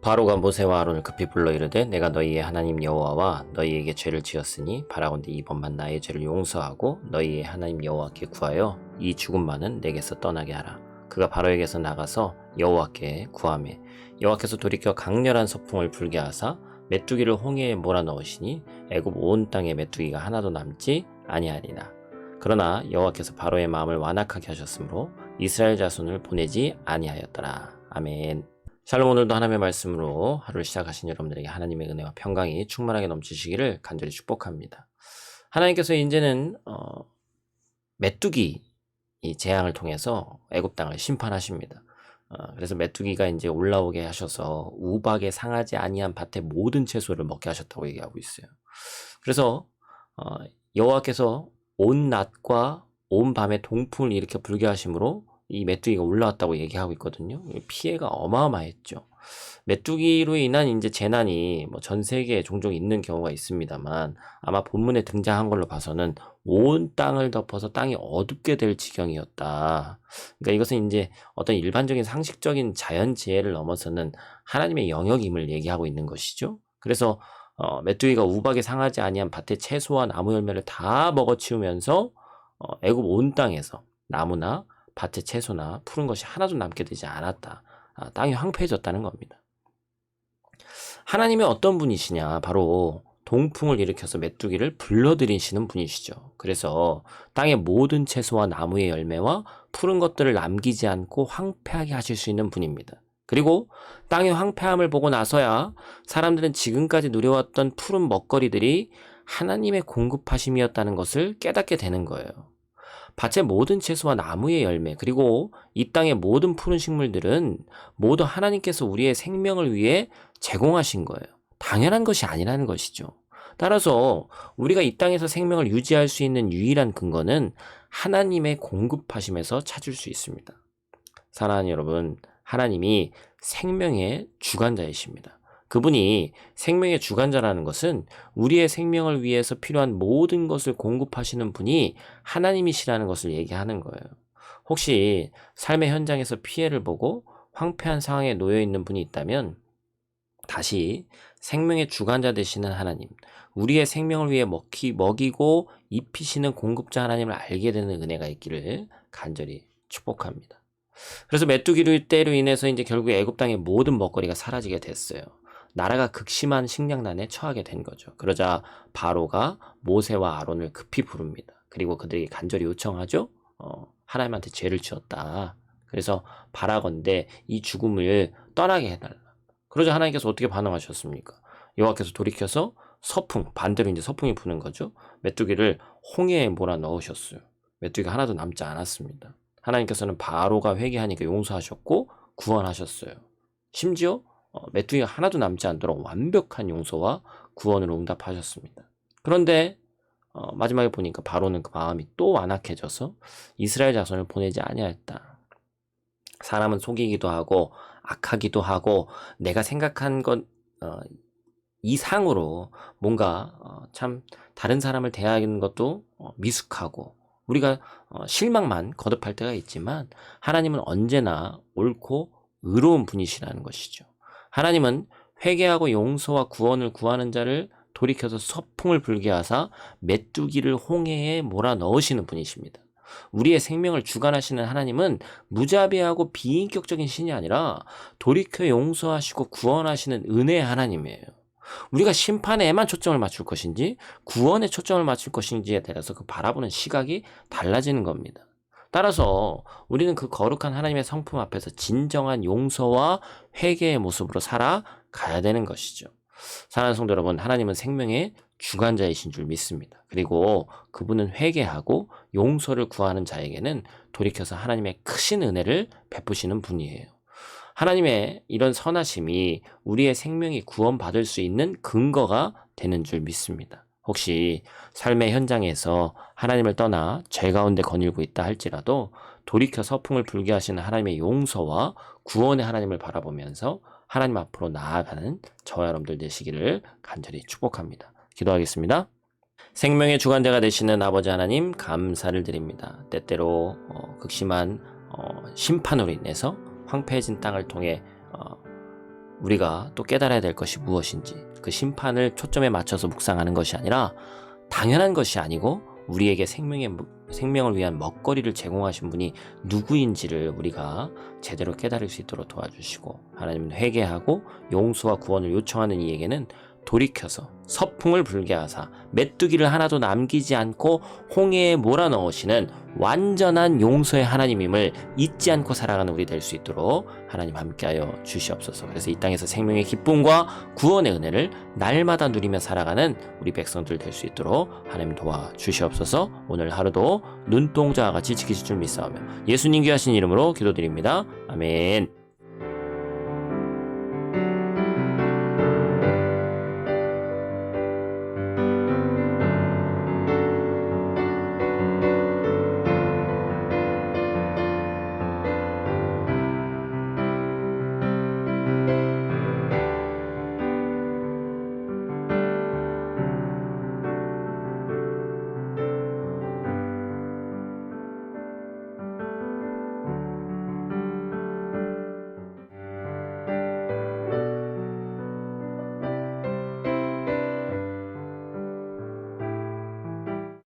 바로가 모세와 아론을 급히 불러 이르되 내가 너희의 하나님 여호와와 너희에게 죄를 지었으니 바라건대 이번만 나의 죄를 용서하고 너희의 하나님 여호와께 구하여 이 죽음만은 내게서 떠나게 하라. 그가 바로에게서 나가서 여호와께 구하매 여호와께서 돌이켜 강렬한 서풍을 불게 하사 메뚜기를 홍해에 몰아넣으시니 애굽 온 땅에 메뚜기가 하나도 남지 아니하리라. 그러나 여호와께서 바로의 마음을 완악하게 하셨으므로 이스라엘 자손을 보내지 아니하였더라. 아멘. 샬롬. 오늘도 하나님의 말씀으로 하루를 시작하신 여러분들에게 하나님의 은혜와 평강이 충만하게 넘치시기를 간절히 축복합니다. 하나님께서 이제는 메뚜기 이 재앙을 통해서 애굽 땅을 심판하십니다. 그래서 메뚜기가 이제 올라오게 하셔서 우박에 상하지 아니한 밭의 모든 채소를 먹게 하셨다고 얘기하고 있어요. 그래서 여호와께서 온 낮과 온 밤에 동풍을 일으켜 불게 하심으로 이 메뚜기가 올라왔다고 얘기하고 있거든요. 피해가 어마어마했죠. 메뚜기로 인한 이제 재난이 뭐 전 세계에 종종 있는 경우가 있습니다만 아마 본문에 등장한 걸로 봐서는 온 땅을 덮어서 땅이 어둡게 될 지경이었다. 그러니까 이것은 이제 어떤 일반적인 상식적인 자연재해를 넘어서는 하나님의 영역임을 얘기하고 있는 것이죠. 그래서 메뚜기가 우박에 상하지 아니한 밭의 채소와 나무 열매를 다 먹어치우면서 애굽 온 땅에서 나무나 밭의 채소나 푸른 것이 하나도 남게 되지 않았다. 땅이 황폐해졌다는 겁니다. 하나님이 어떤 분이시냐? 바로 동풍을 일으켜서 메뚜기를 불러들이시는 분이시죠. 그래서 땅의 모든 채소와 나무의 열매와 푸른 것들을 남기지 않고 황폐하게 하실 수 있는 분입니다. 그리고 땅의 황폐함을 보고 나서야 사람들은 지금까지 누려왔던 푸른 먹거리들이 하나님의 공급하심이었다는 것을 깨닫게 되는 거예요. 밭의 모든 채소와 나무의 열매 그리고 이 땅의 모든 푸른 식물들은 모두 하나님께서 우리의 생명을 위해 제공하신 거예요. 당연한 것이 아니라는 것이죠. 따라서 우리가 이 땅에서 생명을 유지할 수 있는 유일한 근거는 하나님의 공급하심에서 찾을 수 있습니다. 사랑하는 여러분, 하나님이 생명의 주관자이십니다. 그분이 생명의 주관자라는 것은 우리의 생명을 위해서 필요한 모든 것을 공급하시는 분이 하나님이시라는 것을 얘기하는 거예요. 혹시 삶의 현장에서 피해를 보고 황폐한 상황에 놓여 있는 분이 있다면 다시 생명의 주관자 되시는 하나님, 우리의 생명을 위해 먹이고 입히시는 공급자 하나님을 알게 되는 은혜가 있기를 간절히 축복합니다. 그래서 메뚜기 때로 인해서 이제 결국 애굽 땅의 모든 먹거리가 사라지게 됐어요. 나라가 극심한 식량난에 처하게 된 거죠. 그러자 바로가 모세와 아론을 급히 부릅니다. 그리고 그들에게 간절히 요청하죠. 하나님한테 죄를 지었다. 그래서 바라건대 이 죽음을 떠나게 해달라. 그러자 하나님께서 어떻게 반응하셨습니까? 여호와께서 돌이켜서 서풍, 반대로 이제 서풍이 부는 거죠. 메뚜기를 홍해에 몰아 넣으셨어요. 메뚜기가 하나도 남지 않았습니다. 하나님께서는 바로가 회개하니까 용서하셨고 구원하셨어요. 심지어 메뚜기가 하나도 남지 않도록 완벽한 용서와 구원으로 응답하셨습니다. 그런데 마지막에 보니까 바로는 그 마음이 또 완악해져서 이스라엘 자손을 보내지 아니하였다. 사람은 속이기도 하고 악하기도 하고 내가 생각한 것 이상으로 뭔가 참 다른 사람을 대하는 것도 미숙하고 우리가 실망만 거듭할 때가 있지만 하나님은 언제나 옳고 의로운 분이시라는 것이죠. 하나님은 회개하고 용서와 구원을 구하는 자를 돌이켜서 서풍을 불게 하사 메뚜기를 홍해에 몰아 넣으시는 분이십니다. 우리의 생명을 주관하시는 하나님은 무자비하고 비인격적인 신이 아니라 돌이켜 용서하시고 구원하시는 은혜의 하나님이에요. 우리가 심판에만 초점을 맞출 것인지 구원에 초점을 맞출 것인지에 따라서 그 바라보는 시각이 달라지는 겁니다. 따라서 우리는 그 거룩한 하나님의 성품 앞에서 진정한 용서와 회개의 모습으로 살아가야 되는 것이죠. 사랑하는 성도 여러분, 하나님은 생명의 주관자이신 줄 믿습니다. 그리고 그분은 회개하고 용서를 구하는 자에게는 돌이켜서 하나님의 크신 은혜를 베푸시는 분이에요. 하나님의 이런 선하심이 우리의 생명이 구원받을 수 있는 근거가 되는 줄 믿습니다. 혹시 삶의 현장에서 하나님을 떠나 죄 가운데 거닐고 있다 할지라도 돌이켜 서풍을 불게 하시는 하나님의 용서와 구원의 하나님을 바라보면서 하나님 앞으로 나아가는 저와 여러분들 되시기를 간절히 축복합니다. 기도하겠습니다. 생명의 주관자가 되시는 아버지 하나님 감사를 드립니다. 때때로 극심한 심판으로 인해서 황폐해진 땅을 통해 우리가 또 깨달아야 될 것이 무엇인지, 그 심판을 초점에 맞춰서 묵상하는 것이 아니라 당연한 것이 아니고 우리에게 생명을 위한 먹거리를 제공하신 분이 누구인지를 우리가 제대로 깨달을 수 있도록 도와주시고, 하나님은 회개하고 용서와 구원을 요청하는 이에게는 돌이켜서 서풍을 불게 하사 메뚜기를 하나도 남기지 않고 홍해에 몰아넣으시는 완전한 용서의 하나님임을 잊지 않고 살아가는 우리 될 수 있도록 하나님 함께하여 주시옵소서. 그래서 이 땅에서 생명의 기쁨과 구원의 은혜를 날마다 누리며 살아가는 우리 백성들 될 수 있도록 하나님 도와주시옵소서. 오늘 하루도 눈동자와 같이 지키실 줄 믿사오며 예수님 귀하신 이름으로 기도드립니다. 아멘.